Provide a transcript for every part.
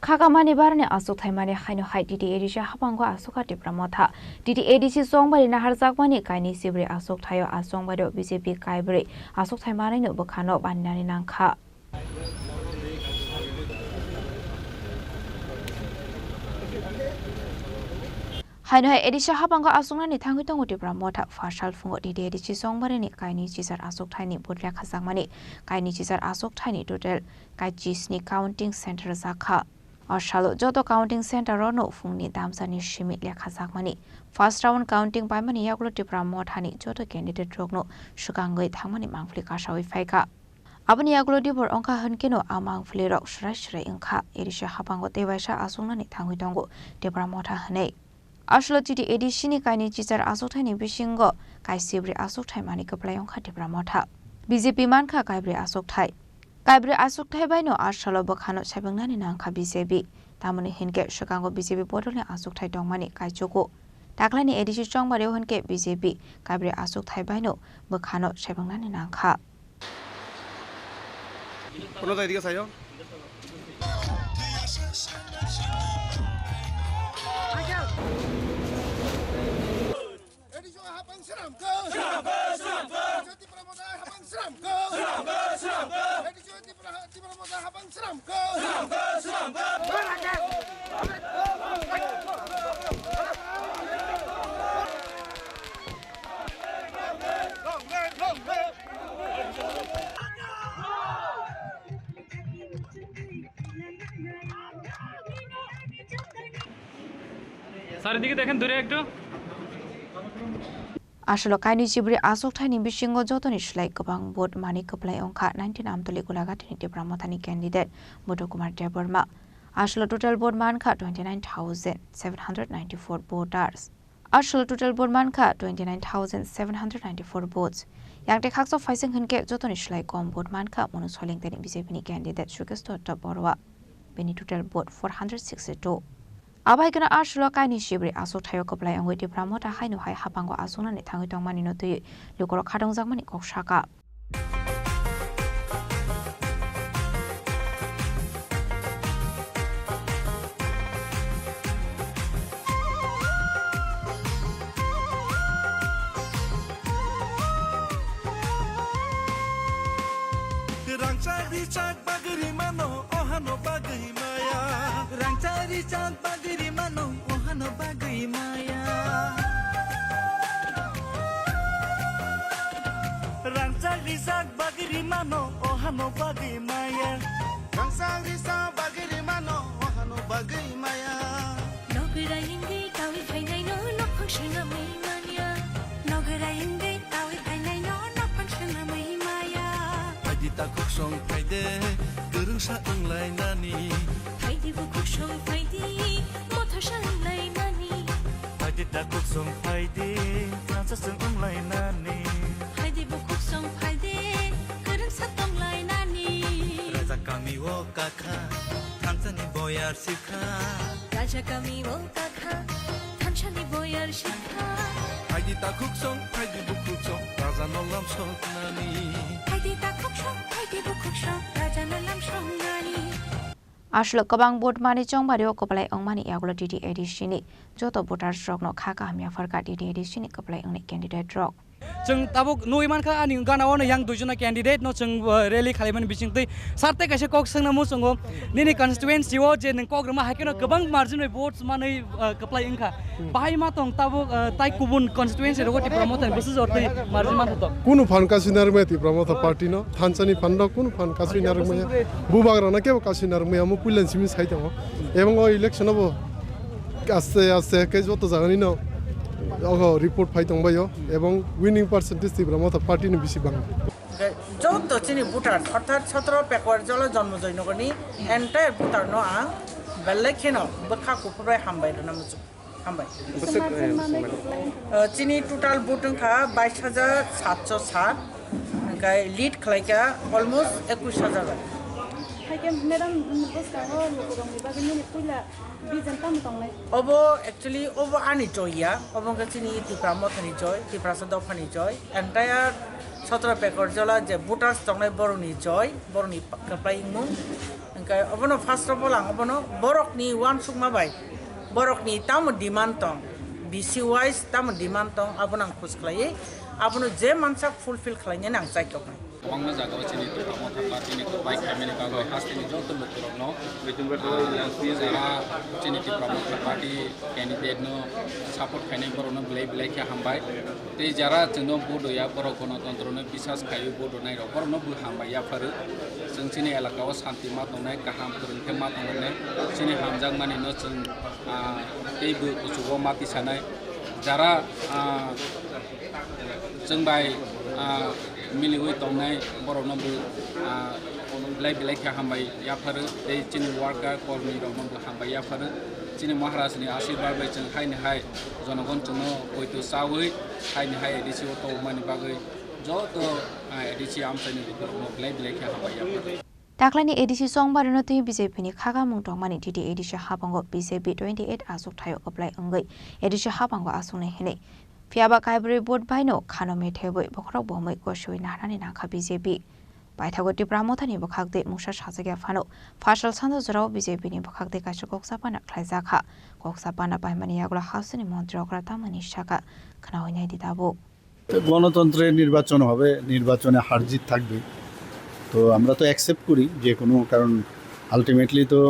Khakamani Bara Achukthai Manwi Haino TTAADC Haphango Achukha Tipra Motha TTAADC Chongbari Naharjakmani Kainwichibrwi Achukthaio Chongbario BJP Kaibwrwi Achukthai Manwino Bwkhano Banina Nangkha Haino ADC Haphango Achukha Tipra Motha Fashal Fungo TTAADC Chongbari Kainwichibrwi Achukthai Budlya Khakamani Kainwichibrwi Achukthai Total Chini Counting Center Zakha Ashalo Joto Counting Center Rono Fungni Damsani Shimi Khazakmani First round counting by Mani Achukha Tipra Motha ni Joto candidate Rogno Shukangoi Thangmani Mangfli Kashawi Faika Abani Achukha Tipra Onka Hankeno Amang Flirok Shray Inka ADC Haphango Tewaisha Achukha Tangwitongo Tipra Motha Hane Ashlo TTAADC ni Kainwichibrwi Achukha ni Bishingo Kaibwrwi Achukthai Mani Achukha Tipra Motha BJP Nangkha Kaibwrwi Achukthai Kaibwrwi Achukthaio Baino Ashalo Bwkhano Saibungnani Nangkha BJP Tamoni Hinke Shukango BJP Bodolni Achukthai Dongmani Kaichoko Taklani ADC Chongbario Hinke BJP Kaibwrwi Achukthaio Baino Bwkhano Saibungnani Nangkha Kono diga sayo চারিদিকে দেখেন দূরে একটু Ashalo Kainwichibrwi Achukthai ni Bisingo Jotoni Slai Gobang Bot Mani Koplai Ongkha 19 Amtoli Gulagatini Tipra Motha ni candidate Bodo Kumar Deborma Ashalo total vote Mankha 29,794 voters Ashalo total vote Mankha 29,794 votes Yangte Khakso Faising Hinke Jotoni Slai Gom Bot Mankha Monosoling Teni BJP ni candidate Shukesto Borwa Beni total vote 462 Abai kana Ashlo Kainwichibrwi Achukthai Koplai Ongoi Tipra Motha Haino Haphango Achukha ni Manwino Tui Lukoro Khadongjakmani Kokshaka Ashlo Gobang Bot Mani Chongbario Koplai Ongmani Yaglo TTAADC ni Joto Voters Rogno Khaka Hamya Farka TTAADC ni Koplai Ongni candidate Rog जों Tabuk नयमान खा आनि गानावनो yang दुजना candidate no जों rally खालामन बिसिंतै सारते कासे कक संना मु संगो निनि constituency wo जे नों कग्रमा हाकेनो गोबां margin votes मानै कप्लाय इंखा बाहाय मा तं ताबुक ताइ कुबुन constituency रगो Tipra Motha Basu जरतै margin मा त कुनु फान कासिनार मे Tipra Motha party no थानसानि फान्द कुनु फान कासिनार मे बुबाग्राना केबो कासिनार मे मु पुलन सिमि साइदो एबं ओ इलेक्शन अब आस्ते आस्ते के जतो जागानि न report फाइदों बायो एवं winning percentage Tipra Motha party नि बिसि बां जो तो चिनी भुटान अर्थात 17 पेकवर जल जन्म जयन गनि एन्टायर भुटान न आ बेले खेनो बखा कुपुराय हामबाय न मुजु हामबाय चिनी टोटल भोटिं खा 22,707 गाय लीड खलायका almost 21,000 madam Obo actually obo ani joy ya, obo kecini Tipra Motha ni joy, Tipra Sadopha ni joy, entire 17 pekor jola je voters tongnai boroni joy, boroni kaplai mung, abono first of all ang abono borok ni wan sukma bai borok ni tam demand tong BC wise tam demand tong abono ang khusklai abono je mansak fulfill khlainya nang chai tok Wangna jaga Chini Tipra Motha party ni bai Khakamani Bara hastini joto lukurok no jara Chini Tipra Motha party candidate no support khainai borok no belai kha hambai te jara jeno bodo ya borok kono tantro no bisas khayu bodo nai ro borok no bu hambai ya pharu जों Chini elaka o shanti ma tongnai kaham kurungke ma tongnai Chini Hamjakmani no जों teibu kuchugo mati sanai jara जों bai मिलिवै तंनाय बर'नबो बिलाइ खा हामबाय याफारो दे चिनि वार्कार कर्मी रमनबो हामबाय याफारो चिनि महाराजनि आशीर्वाद bye जों हाय जनगण जोंनो हयतो सावै हाय एडिसि अटो मानि बागै जत एडिसि आमसानि बिलाइ खा हामबाय याफारो दाख्लैनि एडिसि चंबारिनो ति बिजेपिनि खागामुं दंमानि TTAADC Haphango BJP 28 Achukthaio apply अंगै एडिसि Haphango Achukha हेनै Fiaba Kaibwrwi Bwkhano Khano Metheboi Bwkhano Bomai Koshui Nahrani Nangkha BJP Achukha Tipra Motha ni Bwkhakde Mungsa Sajagya Phano Fashal Sando Jorao BJP ni Bwkhakde Kaisa Koksapana Khlaijaka Koksapana Paimani Yagla Hausni Mantri Okra Tamani Shaka Khanaoinai Ditabo গণতন্ত্রের নির্বাচন হবে নির্বাচনে হার জিত থাকবে তো আমরা তো accept করি যে কোনো কারণ আলটিমেটলি তো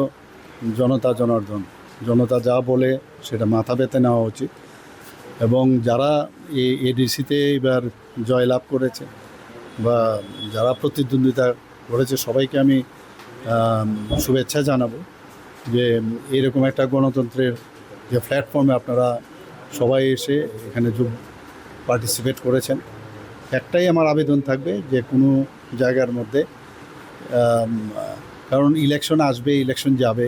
জনতা জনার্দন জনতা যা বলে সেটা মাথা পেতে নেওয়া উচিত এবং যারা এই এডিসিতে এবার জয়লাভ করেছে বা যারা প্রতিদ্বন্দ্বিতা করেছে সবাইকে আমি শুভেচ্ছা জানাবো যে এরকম একটা গণতন্ত্রের যে প্ল্যাটফর্মে আপনারা সবাই এসে এখানে পার্টিসিপেট করেছেন একটাই আমার আবেদন থাকবে যে কোনো জায়গার মধ্যে কারণ ইলেকশন আসবে ইলেকশন যাবে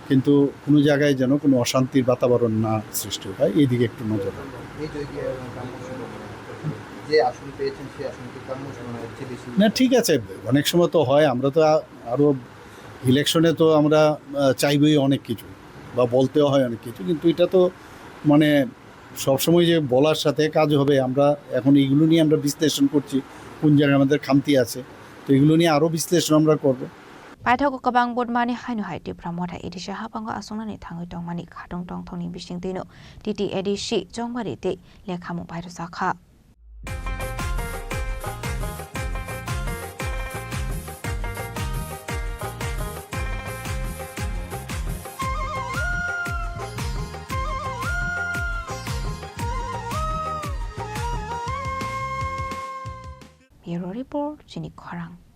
কিন্তু কোনো জায়গায় যেন কোনো অশান্তির বাতাবরণ না সৃষ্টি হয় এই দিকে একটু নজর রাখবেন না ঠিক আছে অনেক সময় তো হয় আমরা তো আরও ইলেকশনে তো আমরা চাইবই অনেক কিছু বা বলতেও হয় অনেক কিছু কিন্তু এটা তো মানে সবসময় যে বলার সাথে কাজ হবে আমরা এখন এইগুলো নিয়ে আমরা বিশ্লেষণ করছি কোন জায়গায় আমাদের খামতি আছে তো এগুলো নিয়ে আরও বিশ্লেষণ আমরা করব Paithau kabang Manwino Haino Tipra Motha ADC Haphango Achukha ni thangui tongmani khadong tongthongni bisingtino TTAADC Chongbari te lekhamu bairu sakha Bureau Report Chini Khorang